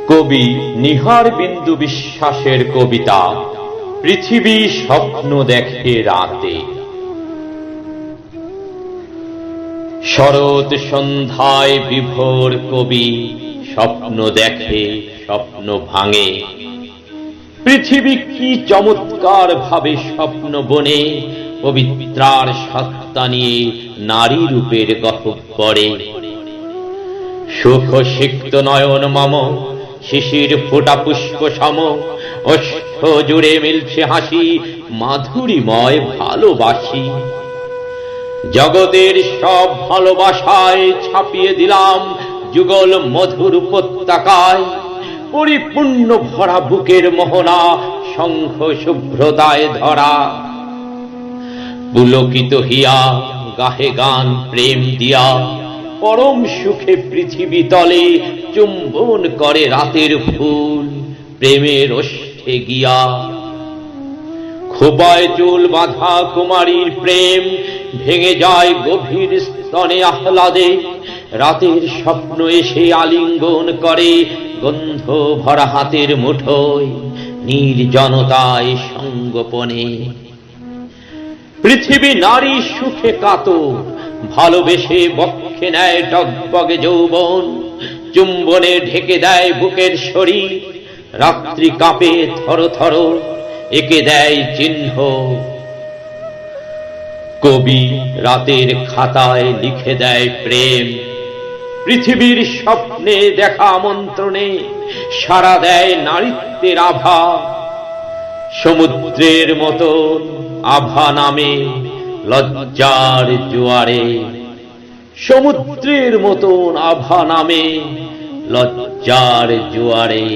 কবি নিহার বিন্দু বিশ্বাসের কবিতা পৃথিবী স্বপ্ন দেখে রাতে। শরৎ সন্ধ্যায় বিভোর কবি স্বপ্ন দেখে, স্বপ্ন ভাঙে। পৃথিবী কি চমৎকার ভাবে স্বপ্ন বনে পবিত্রার সত্তা নিয়ে নারী রূপের গহ্বরে। সুখ সিক্ত নয়ন মম শিশির ফোটা পুষ্প সম, ওষ্ঠ জুড়ে মিলছে হাসি, মাধুরীময় ভালোবাসি। জগতের সব ভালোবাসায় ছাপিয়ে দিলাম যুগল মধুর উপত্যকায়। পরিপূর্ণ ভরা বুকের মোহনা শঙ্খ শুভ্রতায় ধরা। পুলকিত হিয়া গাহে গান প্রেম দিয়া, পরম সুখে পৃথিবী তলে চুম্বন করে রাতের ফুল প্রেমের ওষ্ঠে গিয়া। খোপায় চুল বাঁধা কুমারীর প্রেম ভেঙে যায় গভীর স্তনে আহ্লাদে। রাতের স্বপ্ন এসে আলিঙ্গন করে গন্ধ ভরা হাতের মুঠোয় নির্জনতায় সঙ্গোপনে। পৃথিবী নারী সুখে কাতর, ভালোবেসে বক্ষে নেয় টগবগে যৌবন। চুম্বনে ঢেকে দেয় বুকের শরীর, রাত্রি কাঁপে থর থর, এঁকে দেয় চিহ্ন। কবি রাতের খাতায় লিখে দেয় প্রেম। পৃথিবীর স্বপ্নে দেখা আমন্ত্রণে সাড়া দেয় নারীত্বের আভা। সমুদ্রের মতন আভা নামে লজ্জার জোয়ারে। সমুদ্রের মতন আভা নামে লজ্জার জোয়ারে।